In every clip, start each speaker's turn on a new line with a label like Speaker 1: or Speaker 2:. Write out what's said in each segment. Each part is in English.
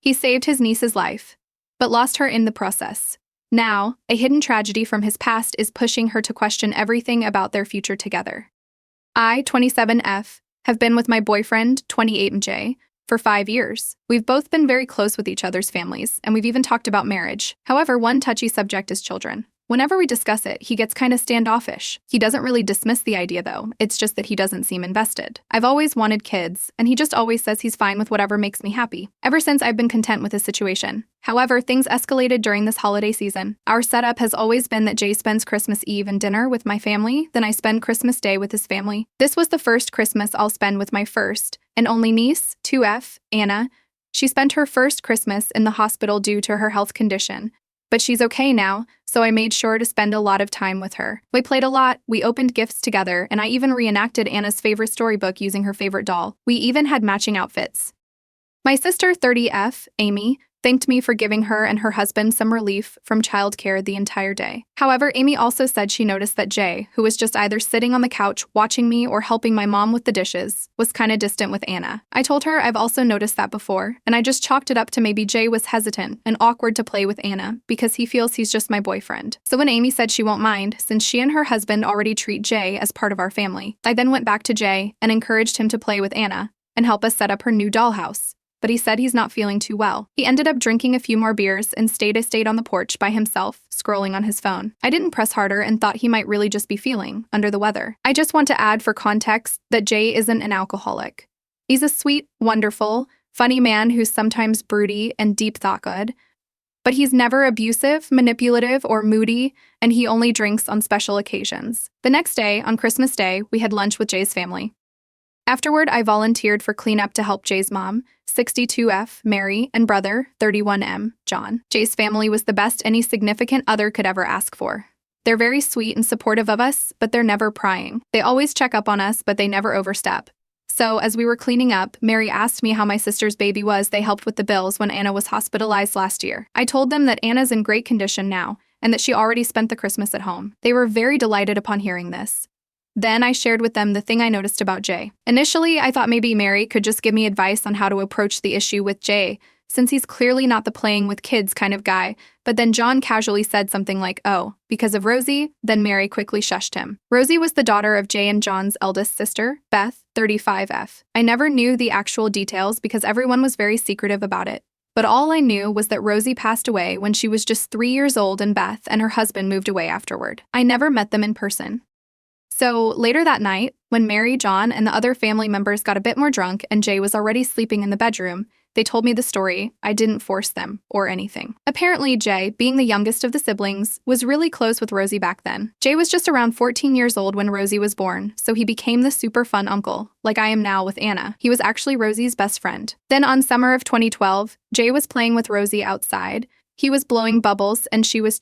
Speaker 1: He saved his niece's life, but lost her in the process. Now, a hidden tragedy from his past is pushing her to question everything about their future together. I, 27F, have been with my boyfriend, 28MJ, for 5 years. We've both been very close with each other's families, and we've even talked about marriage. However, one touchy subject is children. Whenever we discuss it, he gets kind of standoffish. He doesn't really dismiss the idea though, it's just that he doesn't seem invested. I've always wanted kids, and he just always says he's fine with whatever makes me happy. Ever since I've been content with his situation. However, things escalated during this holiday season. Our setup has always been that Jay spends Christmas Eve and dinner with my family, then I spend Christmas Day with his family. This was the first Christmas I'll spend with my first and only niece, 2F, Anna. She spent her first Christmas in the hospital due to her health condition. But she's okay now, so I made sure to spend a lot of time with her. We played a lot, we opened gifts together, and I even reenacted Anna's favorite storybook using her favorite doll. We even had matching outfits. My sister, 30F, Amy, thanked me for giving her and her husband some relief from childcare the entire day. However, Amy also said she noticed that Jay, who was just either sitting on the couch watching me or helping my mom with the dishes, was kinda distant with Anna. I told her I've also noticed that before, and I just chalked it up to maybe Jay was hesitant and awkward to play with Anna because he feels he's just my boyfriend. So when Amy said she won't mind, since she and her husband already treat Jay as part of our family, I then went back to Jay and encouraged him to play with Anna and help us set up her new dollhouse. But he said he's not feeling too well. He ended up drinking a few more beers and stayed on the porch by himself, scrolling on his phone. I didn't press harder and thought he might really just be feeling under the weather. I just want to add for context that Jay isn't an alcoholic. He's a sweet, wonderful, funny man who's sometimes broody and deep thought-good, but he's never abusive, manipulative, or moody, and he only drinks on special occasions. The next day, on Christmas Day, we had lunch with Jay's family. Afterward, I volunteered for cleanup to help Jay's mom, 62F, Mary, and brother, 31M, John. Jay's family was the best any significant other could ever ask for. They're very sweet and supportive of us, but they're never prying. They always check up on us, but they never overstep. So, as we were cleaning up, Mary asked me how my sister's baby was they helped with the bills when Anna was hospitalized last year. I told them that Anna's in great condition now, and that she already spent the Christmas at home. They were very delighted upon hearing this. Then I shared with them the thing I noticed about Jay. Initially, I thought maybe Mary could just give me advice on how to approach the issue with Jay, since he's clearly not the playing with kids kind of guy, but then John casually said something like, "Oh, because of Rosie?" Then Mary quickly shushed him. Rosie was the daughter of Jay and John's eldest sister, Beth, 35F. I never knew the actual details because everyone was very secretive about it. But all I knew was that Rosie passed away when she was just 3 years old and Beth and her husband moved away afterward. I never met them in person. So later that night, when Mary, John, and the other family members got a bit more drunk and Jay was already sleeping in the bedroom, they told me the story. I didn't force them or anything. Apparently, Jay, being the youngest of the siblings, was really close with Rosie back then. Jay was just around 14 years old when Rosie was born, so he became the super fun uncle, like I am now with Anna. He was actually Rosie's best friend. Then on summer of 2012, Jay was playing with Rosie outside. He was blowing bubbles and she was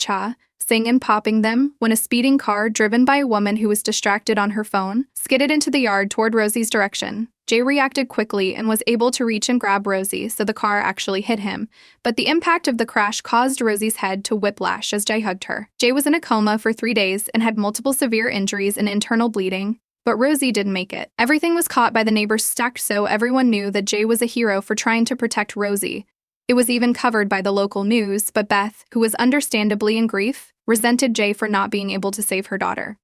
Speaker 1: singing and popping them when a speeding car driven by a woman who was distracted on her phone skidded into the yard toward Rosie's direction. Jay reacted quickly and was able to reach and grab Rosie, so the car actually hit him. But the impact of the crash caused Rosie's head to whiplash as Jay hugged her. Jay was in a coma for 3 days and had multiple severe injuries and internal bleeding, but Rosie didn't make it. Everything was caught by the neighbors stacked so everyone knew that Jay was a hero for trying to protect Rosie. It was even covered by the local news, but Beth, who was understandably in grief, resented Jay for not being able to save her daughter.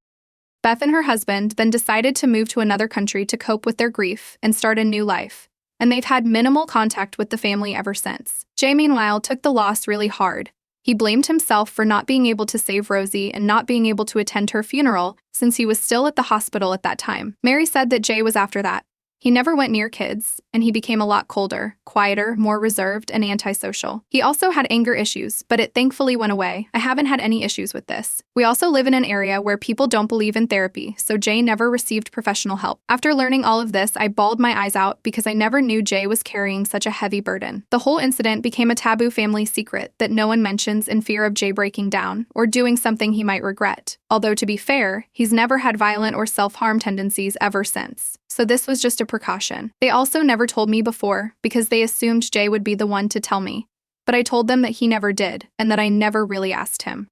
Speaker 1: Beth and her husband then decided to move to another country to cope with their grief and start a new life, and they've had minimal contact with the family ever since. Jay, meanwhile, took the loss really hard. He blamed himself for not being able to save Rosie and not being able to attend her funeral since he was still at the hospital at that time. Mary said that Jay was after that. He never went near kids, and he became a lot colder, quieter, more reserved, and antisocial. He also had anger issues, but it thankfully went away. I haven't had any issues with this. We also live in an area where people don't believe in therapy, so Jay never received professional help. After learning all of this, I bawled my eyes out because I never knew Jay was carrying such a heavy burden. The whole incident became a taboo family secret that no one mentions in fear of Jay breaking down or doing something he might regret. Although to be fair, he's never had violent or self-harm tendencies ever since. So this was just a precaution. They also never told me before because they assumed Jay would be the one to tell me. But I told them that he never did and that I never really asked him.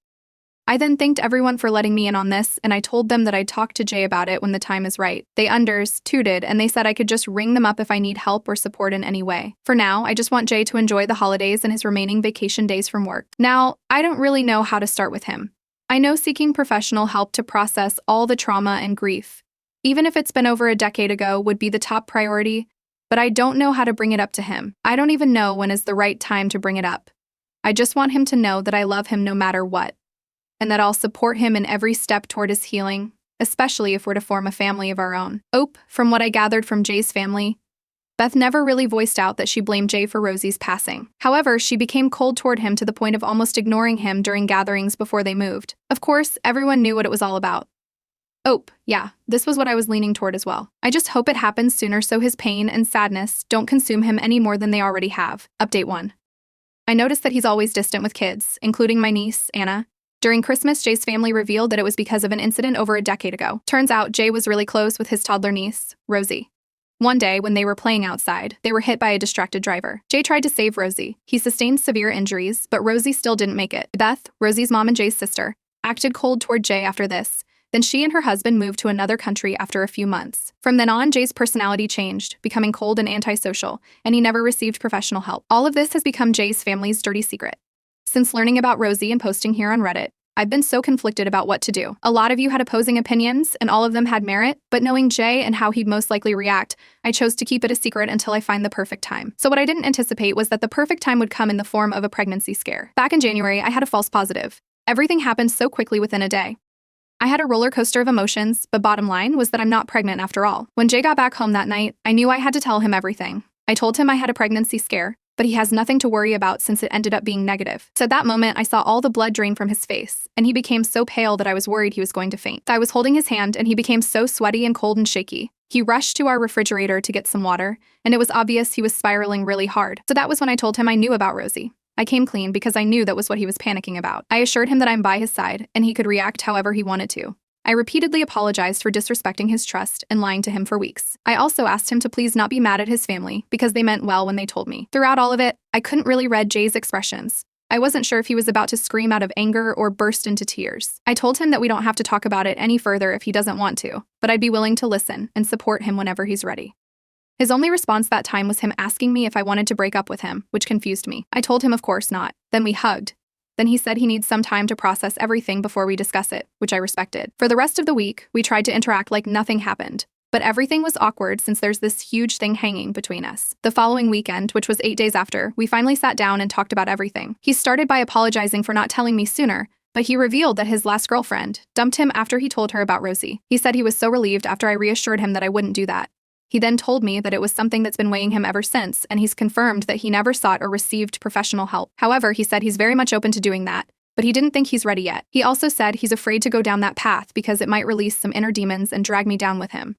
Speaker 1: I then thanked everyone for letting me in on this, and I told them that I'd talk to Jay about it when the time is right. They tooted, and they said I could just ring them up if I need help or support in any way. For now, I just want Jay to enjoy the holidays and his remaining vacation days from work. Now, I don't really know how to start with him. I know seeking professional help to process all the trauma and grief, even if it's been over a decade ago, would be the top priority, but I don't know how to bring it up to him. I don't even know when is the right time to bring it up. I just want him to know that I love him no matter what, and that I'll support him in every step toward his healing, especially if we're to form a family of our own. From what I gathered from Jay's family, Beth never really voiced out that she blamed Jay for Rosie's passing. However, she became cold toward him to the point of almost ignoring him during gatherings before they moved. Of course, everyone knew what it was all about. Yeah, this was what I was leaning toward as well. I just hope it happens sooner so his pain and sadness don't consume him any more than they already have. Update 1. I noticed that he's always distant with kids, including my niece, Anna. During Christmas, Jay's family revealed that it was because of an incident over a decade ago. Turns out, Jay was really close with his toddler niece, Rosie. One day, when they were playing outside, they were hit by a distracted driver. Jay tried to save Rosie. He sustained severe injuries, but Rosie still didn't make it. Beth, Rosie's mom and Jay's sister, acted cold toward Jay after this. Then she and her husband moved to another country after a few months. From then on, Jay's personality changed, becoming cold and antisocial, and he never received professional help. All of this has become Jay's family's dirty secret. Since learning about Rosie and posting here on Reddit, I've been so conflicted about what to do. A lot of you had opposing opinions, and all of them had merit, but knowing Jay and how he'd most likely react, I chose to keep it a secret until I find the perfect time. So what I didn't anticipate was that the perfect time would come in the form of a pregnancy scare. Back in January, I had a false positive. Everything happened so quickly within a day. I had a roller coaster of emotions, but bottom line was that I'm not pregnant after all. When Jay got back home that night, I knew I had to tell him everything. I told him I had a pregnancy scare, but he has nothing to worry about since it ended up being negative. So at that moment, I saw all the blood drain from his face, and he became so pale that I was worried he was going to faint. I was holding his hand, and he became so sweaty and cold and shaky. He rushed to our refrigerator to get some water, and it was obvious he was spiraling really hard. So that was when I told him I knew about Rosie. I came clean because I knew that was what he was panicking about. I assured him that I'm by his side, and he could react however he wanted to. I repeatedly apologized for disrespecting his trust and lying to him for weeks. I also asked him to please not be mad at his family because they meant well when they told me. Throughout all of it, I couldn't really read Jay's expressions. I wasn't sure if he was about to scream out of anger or burst into tears. I told him that we don't have to talk about it any further if he doesn't want to, but I'd be willing to listen and support him whenever he's ready. His only response that time was him asking me if I wanted to break up with him, which confused me. I told him of course not. Then we hugged. Then he said he needs some time to process everything before we discuss it, which I respected. For the rest of the week, we tried to interact like nothing happened. But everything was awkward since there's this huge thing hanging between us. The following weekend, which was 8 days after, we finally sat down and talked about everything. He started by apologizing for not telling me sooner, but he revealed that his last girlfriend dumped him after he told her about Rosie. He said he was so relieved after I reassured him that I wouldn't do that. He then told me that it was something that's been weighing him ever since, and he's confirmed that he never sought or received professional help. However, he said he's very much open to doing that, but he didn't think he's ready yet. He also said he's afraid to go down that path because it might release some inner demons and drag me down with him.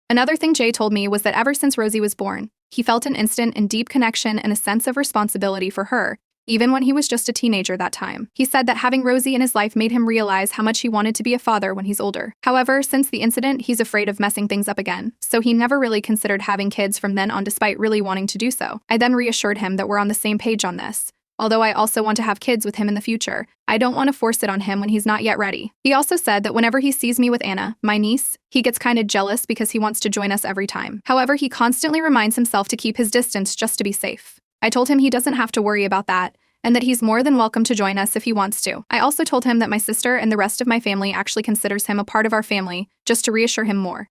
Speaker 1: Another thing Jay told me was that ever since Rosie was born, he felt an instant and deep connection and a sense of responsibility for her, even when he was just a teenager that time. He said that having Rosie in his life made him realize how much he wanted to be a father when he's older. However, since the incident, he's afraid of messing things up again, so he never really considered having kids from then on despite really wanting to do so. I then reassured him that we're on the same page on this. Although I also want to have kids with him in the future, I don't want to force it on him when he's not yet ready. He also said that whenever he sees me with Anna, my niece, he gets kinda jealous because he wants to join us every time. However, he constantly reminds himself to keep his distance just to be safe. I told him he doesn't have to worry about that, and that he's more than welcome to join us if he wants to. I also told him that my sister and the rest of my family actually considers him a part of our family, just to reassure him more.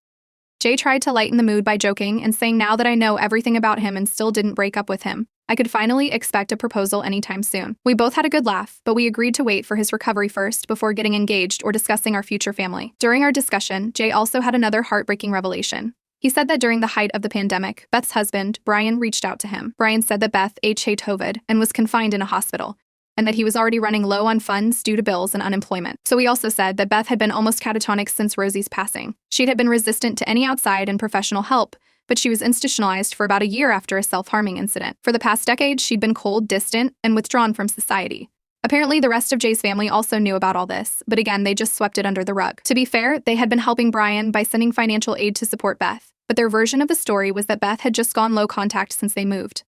Speaker 1: Jay tried to lighten the mood by joking and saying now that I know everything about him and still didn't break up with him, I could finally expect a proposal anytime soon. We both had a good laugh, but we agreed to wait for his recovery first before getting engaged or discussing our future family. During our discussion, Jay also had another heartbreaking revelation. He said that during the height of the pandemic, Beth's husband, Brian, reached out to him. Brian said that Beth had COVID and was confined in a hospital, and that he was already running low on funds due to bills and unemployment. So he also said that Beth had been almost catatonic since Rosie's passing. She had been resistant to any outside and professional help, but she was institutionalized for about a year after a self-harming incident. For the past decade, she'd been cold, distant, and withdrawn from society. Apparently, the rest of Jay's family also knew about all this, but again, they just swept it under the rug. To be fair, they had been helping Brian by sending financial aid to support Beth, but their version of the story was that Beth had just gone low contact since they moved.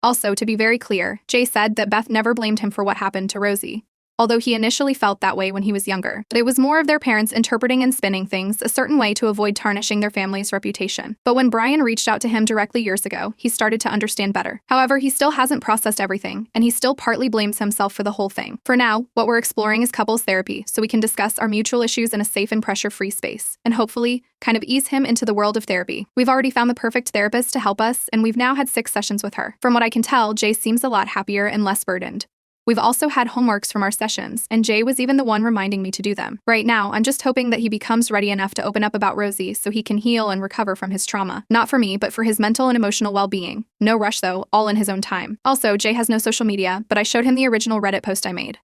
Speaker 1: Also, to be very clear, Jay said that Beth never blamed him for what happened to Rosie. although he initially felt that way when he was younger. But it was more of their parents interpreting and spinning things a certain way to avoid tarnishing their family's reputation. But when Brian reached out to him directly years ago, he started to understand better. However, he still hasn't processed everything, and he still partly blames himself for the whole thing. For now, what we're exploring is couples therapy, so we can discuss our mutual issues in a safe and pressure-free space, and hopefully kind of ease him into the world of therapy. We've already found the perfect therapist to help us, and we've now had 6 sessions with her. From what I can tell, Jay seems a lot happier and less burdened. We've also had homeworks from our sessions, and Jay was even the one reminding me to do them. Right now, I'm just hoping that he becomes ready enough to open up about Rosie so he can heal and recover from his trauma. Not for me, but for his mental and emotional well-being. No rush though, all in his own time. Also, Jay has no social media, but I showed him the original Reddit post I made.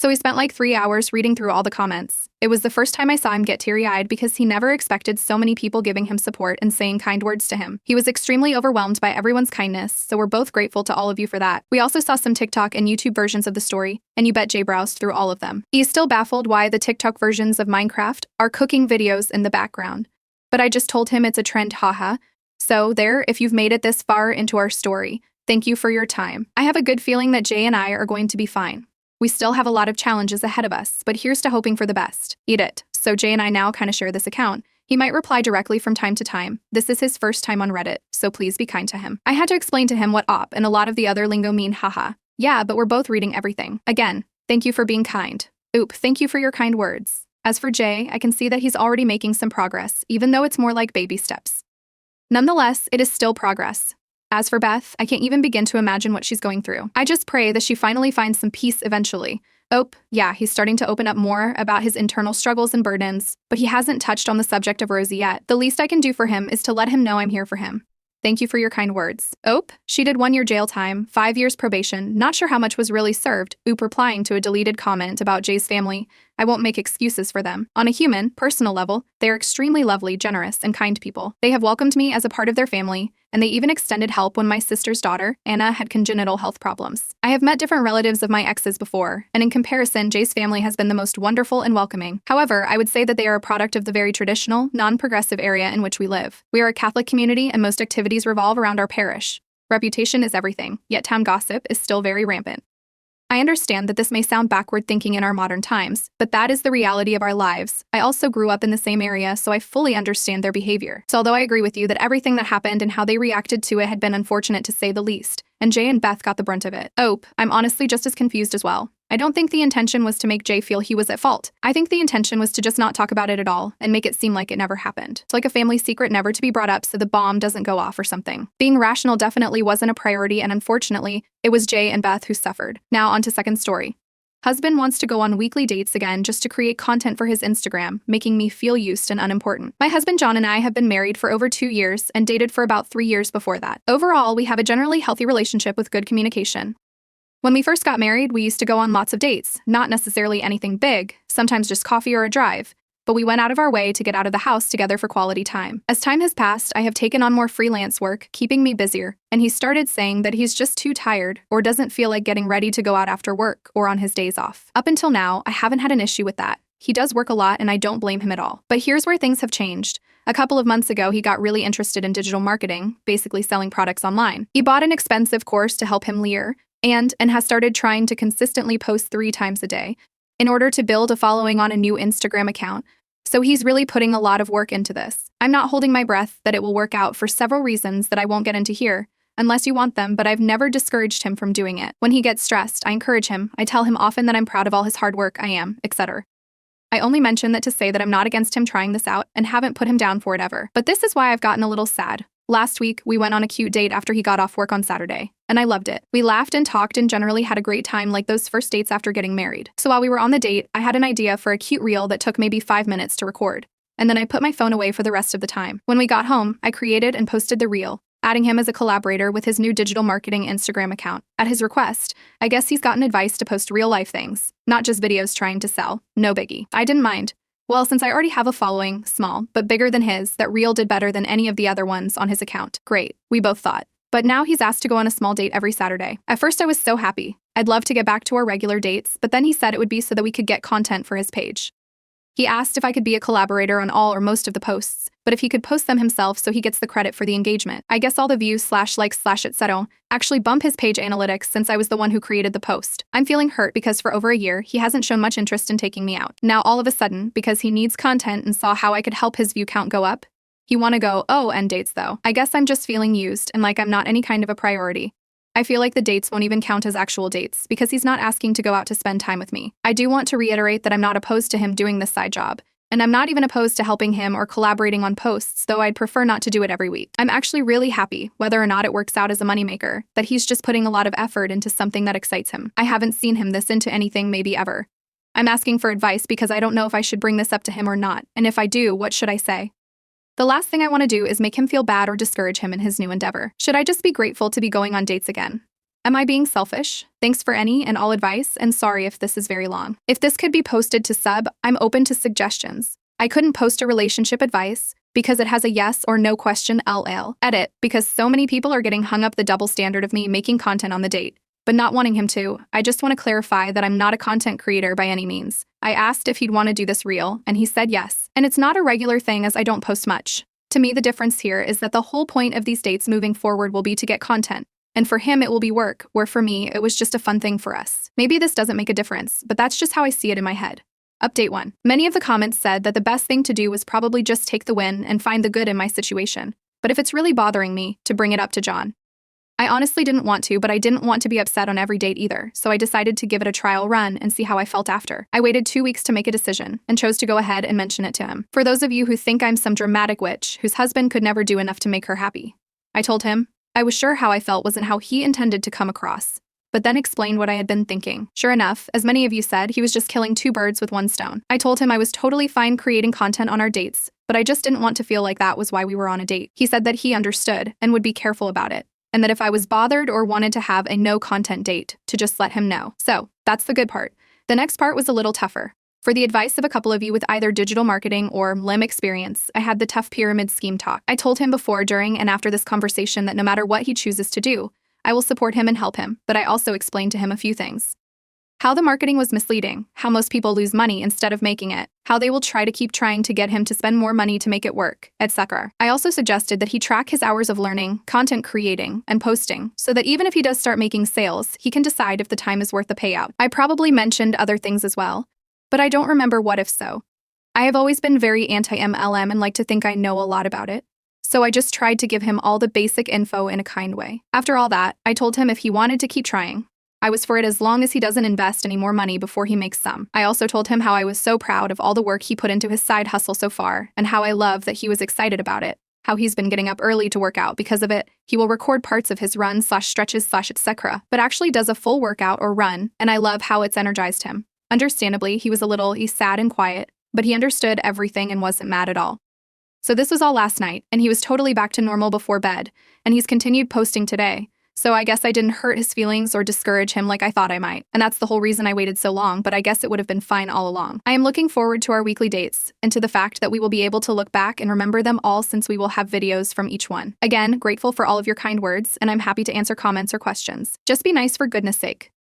Speaker 1: So he spent like 3 hours reading through all the comments. It was the first time I saw him get teary-eyed because he never expected so many people giving him support and saying kind words to him. He was extremely overwhelmed by everyone's kindness, so we're both grateful to all of you for that. We also saw some TikTok and YouTube versions of the story, and you bet Jay browsed through all of them. He is still baffled why the TikTok versions of Minecraft are cooking videos in the background. But I just told him it's a trend, haha. So there, if you've made it this far into our story, thank you for your time. I have a good feeling that Jay and I are going to be fine. We still have a lot of challenges ahead of us, but here's to hoping for the best. Eat it. So Jay and I now kind of share this account. He might reply directly from time to time. This is his first time on Reddit, so please be kind to him. I had to explain to him what op and a lot of the other lingo mean, haha. Yeah, but we're both reading everything. Again, thank you for being kind. Oop, thank you for your kind words. As for Jay, I can see that he's already making some progress, even though it's more like baby steps. Nonetheless, it is still progress. As for Beth, I can't even begin to imagine what she's going through. I just pray that she finally finds some peace eventually. Oh, yeah, he's starting to open up more about his internal struggles and burdens, but he hasn't touched on the subject of Rosie yet. The least I can do for him is to let him know I'm here for him. Thank you for your kind words. Oop, she did 1 year jail time, 5 years probation, not sure how much was really served. Oop replying to a deleted comment about Jay's family. I won't make excuses for them. On a human, personal level, they are extremely lovely, generous, and kind people. They have welcomed me as a part of their family, and they even extended help when my sister's daughter, Anna, had congenital health problems. I have met different relatives of my exes before, and in comparison, Jay's family has been the most wonderful and welcoming. However, I would say that they are a product of the very traditional, non-progressive area in which we live. We are a Catholic community, and most activities revolve around our parish. Reputation is everything, yet town gossip is still very rampant. I understand that this may sound backward thinking in our modern times, but that is the reality of our lives. I also grew up in the same area, so I fully understand their behavior. So although I agree with you that everything that happened and how they reacted to it had been unfortunate to say the least, and Jay and Beth got the brunt of it. Oh, I'm honestly just as confused as well. I don't think the intention was to make Jay feel he was at fault. I think the intention was to just not talk about it at all and make it seem like it never happened. It's like a family secret never to be brought up so the bomb doesn't go off or something. Being rational definitely wasn't a priority, and unfortunately, it was Jay and Beth who suffered. Now on to second story. Husband wants to go on weekly dates again just to create content for his Instagram, making me feel used and unimportant. My husband John and I have been married for over 2 years and dated for about 3 years before that. Overall, we have a generally healthy relationship with good communication. When we first got married, we used to go on lots of dates, not necessarily anything big, sometimes just coffee or a drive, but we went out of our way to get out of the house together for quality time. As time has passed, I have taken on more freelance work, keeping me busier, and he started saying that he's just too tired or doesn't feel like getting ready to go out after work or on his days off. Up until now, I haven't had an issue with that. He does work a lot and I don't blame him at all. But here's where things have changed. A couple of months ago, he got really interested in digital marketing, basically selling products online. He bought an expensive course to help him learn, and has started trying to consistently post 3 times a day in order to build a following on a new Instagram account. So he's really putting a lot of work into this. I'm not holding my breath that it will work out for several reasons that I won't get into here, unless you want them, but I've never discouraged him from doing it. When he gets stressed, I encourage him. I tell him often that I'm proud of all his hard work, I am, etc. I only mention that to say that I'm not against him trying this out and haven't put him down for it ever. But this is why I've gotten a little sad. Last week, we went on a cute date after he got off work on Saturday, and I loved it. We laughed and talked and generally had a great time like those first dates after getting married. So while we were on the date, I had an idea for a cute reel that took maybe 5 minutes to record, and then I put my phone away for the rest of the time. When we got home, I created and posted the reel, adding him as a collaborator with his new digital marketing Instagram account. At his request, I guess he's gotten advice to post real-life things, not just videos trying to sell. No biggie. I didn't mind. Well, since I already have a following, small, but bigger than his, that reel did better than any of the other ones on his account. Great, we both thought. But now he's asked to go on a small date every Saturday. At first I was so happy. I'd love to get back to our regular dates, but then he said it would be so that we could get content for his page. He asked if I could be a collaborator on all or most of the posts, but if he could post them himself so he gets the credit for the engagement. I guess all the views / likes / etc. actually bump his page analytics since I was the one who created the post. I'm feeling hurt because for over a year, he hasn't shown much interest in taking me out. Now all of a sudden, because he needs content and saw how I could help his view count go up, he wanna go, oh, end dates though. I guess I'm just feeling used and like I'm not any kind of a priority. I feel like the dates won't even count as actual dates because he's not asking to go out to spend time with me. I do want to reiterate that I'm not opposed to him doing this side job, and I'm not even opposed to helping him or collaborating on posts, though I'd prefer not to do it every week. I'm actually really happy, whether or not it works out as a moneymaker, that he's just putting a lot of effort into something that excites him. I haven't seen him this into anything maybe ever. I'm asking for advice because I don't know if I should bring this up to him or not, and if I do, what should I say? The last thing I want to do is make him feel bad or discourage him in his new endeavor. Should I just be grateful to be going on dates again? Am I being selfish? Thanks for any and all advice, and sorry if this is very long. If this could be posted to sub, I'm open to suggestions. I couldn't post a relationship advice because it has a yes or no question LL. Edit, because so many people are getting hung up the double standard of me making content on the date, but not wanting him to. I just want to clarify that I'm not a content creator by any means. I asked if he'd want to do this real, and he said yes. And it's not a regular thing as I don't post much. To me, the difference here is that the whole point of these dates moving forward will be to get content. And for him, it will be work, where for me, it was just a fun thing for us. Maybe this doesn't make a difference, but that's just how I see it in my head. Update 1. Many of the comments said that the best thing to do was probably just take the win and find the good in my situation. But if it's really bothering me, to bring it up to John. I honestly didn't want to, but I didn't want to be upset on every date either, so I decided to give it a trial run and see how I felt after. I waited 2 weeks to make a decision, and chose to go ahead and mention it to him. For those of you who think I'm some dramatic witch whose husband could never do enough to make her happy, I told him I was sure how I felt wasn't how he intended to come across, but then explained what I had been thinking. Sure enough, as many of you said, he was just killing 2 birds with 1 stone. I told him I was totally fine creating content on our dates, but I just didn't want to feel like that was why we were on a date. He said that he understood and would be careful about it, and that if I was bothered or wanted to have a no-content date, to just let him know. So, that's the good part. The next part was a little tougher. For the advice of a couple of you with either digital marketing or LIM experience, I had the tough pyramid scheme talk. I told him before, during, and after this conversation that no matter what he chooses to do, I will support him and help him, but I also explained to him a few things. How the marketing was misleading, how most people lose money instead of making it, how they will try to keep trying to get him to spend more money to make it work, etc. I also suggested that he track his hours of learning, content creating, and posting, so that even if he does start making sales, he can decide if the time is worth the payout. I probably mentioned other things as well, but I don't remember what if so. I have always been very anti-MLM and like to think I know a lot about it, so I just tried to give him all the basic info in a kind way. After all that, I told him if he wanted to keep trying, I was for it as long as he doesn't invest any more money before he makes some. I also told him how I was so proud of all the work he put into his side hustle so far, and how I love that he was excited about it, how he's been getting up early to work out because of it. He will record parts of his runs / stretches / etc., but actually does a full workout or run, and I love how it's energized him. Understandably, he was a little sad and quiet, but he understood everything and wasn't mad at all. So this was all last night, and he was totally back to normal before bed, and he's continued posting today. So I guess I didn't hurt his feelings or discourage him like I thought I might, and that's the whole reason I waited so long, but I guess it would have been fine all along. I am looking forward to our weekly dates, and to the fact that we will be able to look back and remember them all since we will have videos from each one. Again, grateful for all of your kind words, and I'm happy to answer comments or questions. Just be nice for goodness sake.